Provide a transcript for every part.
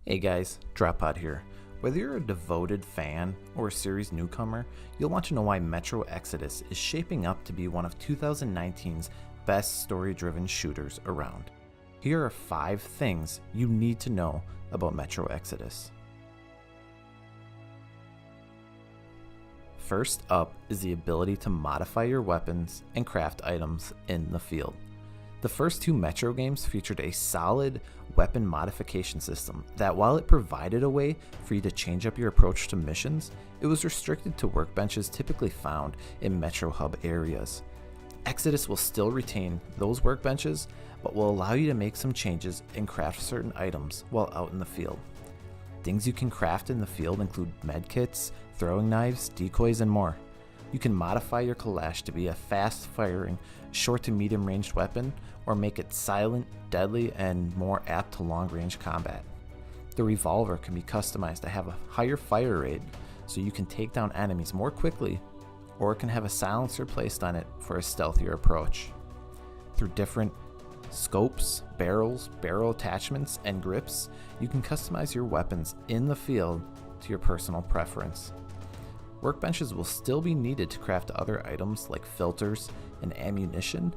Hey guys, DropPod here. Whether you're a devoted fan or a series newcomer, you'll want to know why Metro Exodus is shaping up to be one of 2019's best story-driven shooters around. Here are 5 things you need to know about Metro Exodus. First up is the ability to modify your weapons and craft items in the field. The first 2 Metro games featured a solid weapon modification system that, while it provided a way for you to change up your approach to missions, it was restricted to workbenches typically found in Metro Hub areas. Exodus will still retain those workbenches, but will allow you to make some changes and craft certain items while out in the field. Things you can craft in the field include medkits, throwing knives, decoys, and more. You can modify your Kalash to be a fast-firing, short to medium-ranged weapon, or make it silent, deadly, and more apt to long-range combat. The revolver can be customized to have a higher fire rate, so you can take down enemies more quickly, or it can have a silencer placed on it for a stealthier approach. Through different scopes, barrels, barrel attachments, and grips, you can customize your weapons in the field to your personal preference. Workbenches will still be needed to craft other items like filters and ammunition.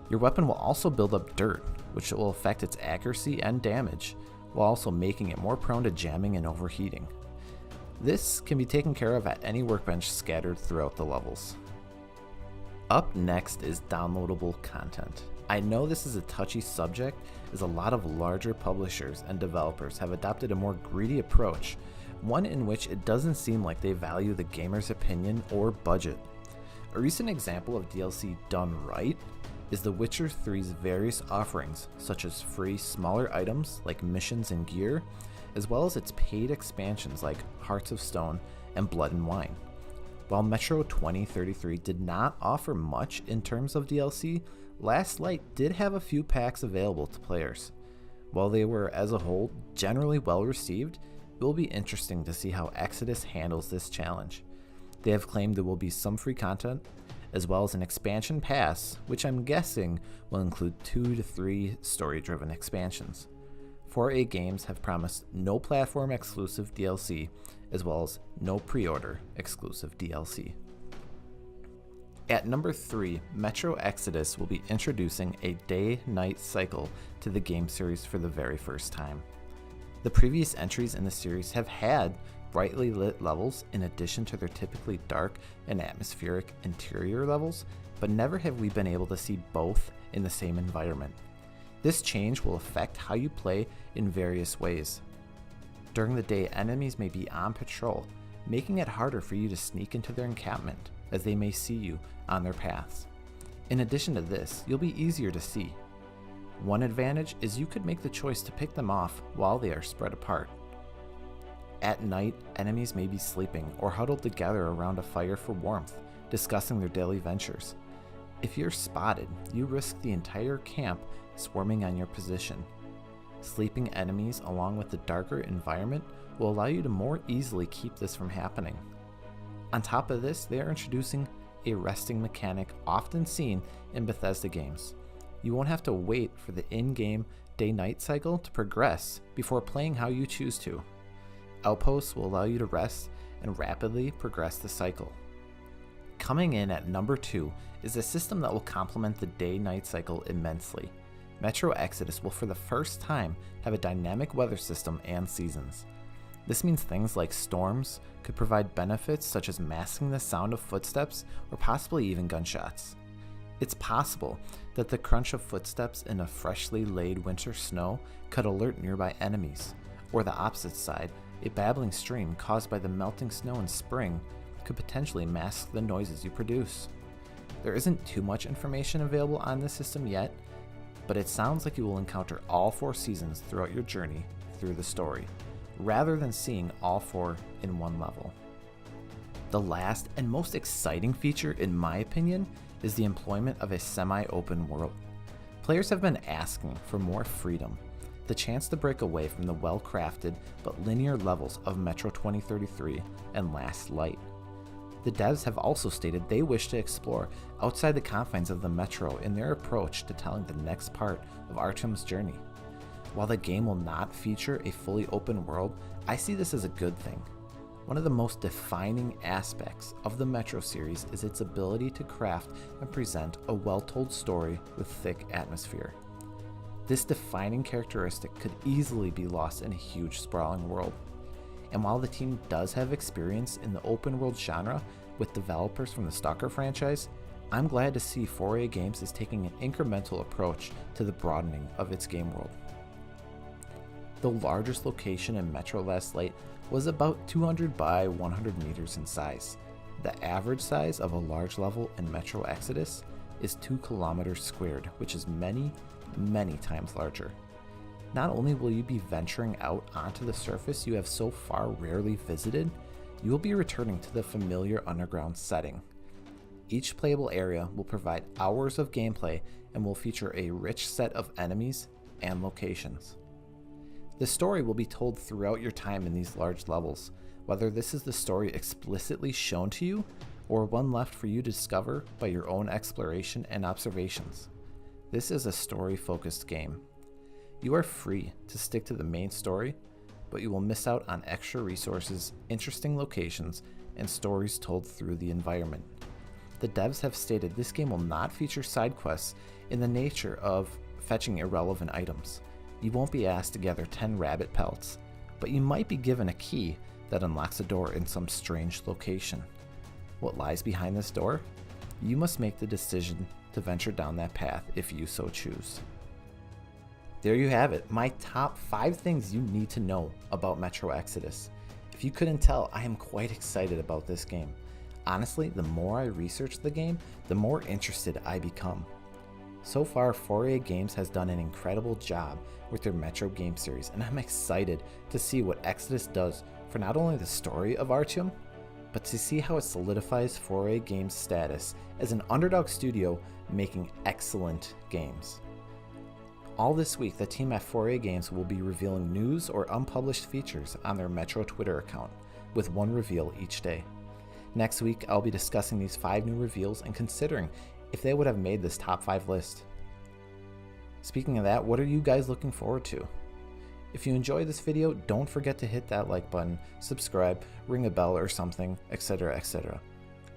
Your weapon will also build up dirt, which will affect its accuracy and damage, while also making it more prone to jamming and overheating. This can be taken care of at any workbench scattered throughout the levels. Up next is downloadable content. I know this is a touchy subject, as a lot of larger publishers and developers have adopted a more greedy approach, one in which it doesn't seem like they value the gamer's opinion or budget. A recent example of DLC done right is The Witcher 3's various offerings, such as free smaller items like missions and gear, as well as its paid expansions like Hearts of Stone and Blood and Wine. While Metro 2033 did not offer much in terms of DLC, Last Light did have a few packs available to players. While they were, as a whole, generally well received, it will be interesting to see how Exodus handles this challenge. They have claimed there will be some free content, as well as an expansion pass, which I'm guessing will include 2 to 3 story-driven expansions. 4A Games have promised no platform exclusive DLC, as well as no pre-order exclusive DLC. At number 3, Metro Exodus will be introducing a day-night cycle to the game series for the very first time. The previous entries in the series have had brightly lit levels in addition to their typically dark and atmospheric interior levels, but never have we been able to see both in the same environment. This change will affect how you play in various ways. During the day, enemies may be on patrol, making it harder for you to sneak into their encampment, as they may see you on their paths. In addition to this, you'll be easier to see. One advantage is you could make the choice to pick them off while they are spread apart. At night, enemies may be sleeping or huddled together around a fire for warmth, discussing their daily ventures. If you're spotted, you risk the entire camp swarming on your position. Sleeping enemies along with the darker environment will allow you to more easily keep this from happening. On top of this, they are introducing a resting mechanic often seen in Bethesda games. You won't have to wait for the in-game day-night cycle to progress before playing how you choose to. Outposts will allow you to rest and rapidly progress the cycle. Coming in at number 2 is a system that will complement the day-night cycle immensely. Metro Exodus will for the first time have a dynamic weather system and seasons. This means things like storms could provide benefits such as masking the sound of footsteps or possibly even gunshots. It's possible that the crunch of footsteps in a freshly laid winter snow could alert nearby enemies, or the opposite side, a babbling stream caused by the melting snow in spring could potentially mask the noises you produce. There isn't too much information available on this system yet, but it sounds like you will encounter all 4 seasons throughout your journey through the story, rather than seeing all 4 in one level. The last and most exciting feature, in my opinion, is the employment of a semi-open world. Players have been asking for more freedom, the chance to break away from the well-crafted but linear levels of Metro 2033 and Last Light. The devs have also stated they wish to explore outside the confines of the Metro in their approach to telling the next part of Artyom's journey. While the game will not feature a fully open world, I see this as a good thing. One of the most defining aspects of the Metro series is its ability to craft and present a well-told story with thick atmosphere. This defining characteristic could easily be lost in a huge, sprawling world. And while the team does have experience in the open world genre with developers from the Stalker franchise, I'm glad to see 4A Games is taking an incremental approach to the broadening of its game world. The largest location in Metro Last Light was about 200 by 100 meters in size. The average size of a large level in Metro Exodus is 2 kilometers squared, which is many times larger. Not only will you be venturing out onto the surface you have so far rarely visited, you will be returning to the familiar underground setting. Each playable area will provide hours of gameplay and will feature a rich set of enemies and locations. The story will be told throughout your time in these large levels, whether this is the story explicitly shown to you or one left for you to discover by your own exploration and observations. This is a story-focused game. You are free to stick to the main story, but you will miss out on extra resources, interesting locations, and stories told through the environment. The devs have stated this game will not feature side quests in the nature of fetching irrelevant items. You won't be asked to gather 10 rabbit pelts, but you might be given a key that unlocks a door in some strange location. What lies behind this door? You must make the decision to venture down that path if you so choose. There you have it, my top 5 things you need to know about Metro Exodus. If you couldn't tell, I am quite excited about this game. Honestly, the more I research the game, the more interested I become. So far, 4A Games has done an incredible job with their Metro game series, and I'm excited to see what Exodus does for not only the story of Artyom, but to see how it solidifies 4A Games' status as an underdog studio making excellent games. All this week, the team at 4A Games will be revealing news or unpublished features on their Metro Twitter account, with one reveal each day. Next week, I'll be discussing these 5 new reveals and considering if they would have made this top 5 list. Speaking of that, what are you guys looking forward to? If you enjoyed this video, don't forget to hit that like button, subscribe, ring a bell or something, etc, etc.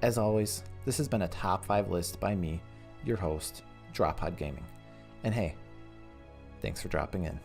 As always, this has been a top 5 list by me, your host, DropPod Gaming. And hey, thanks for dropping in.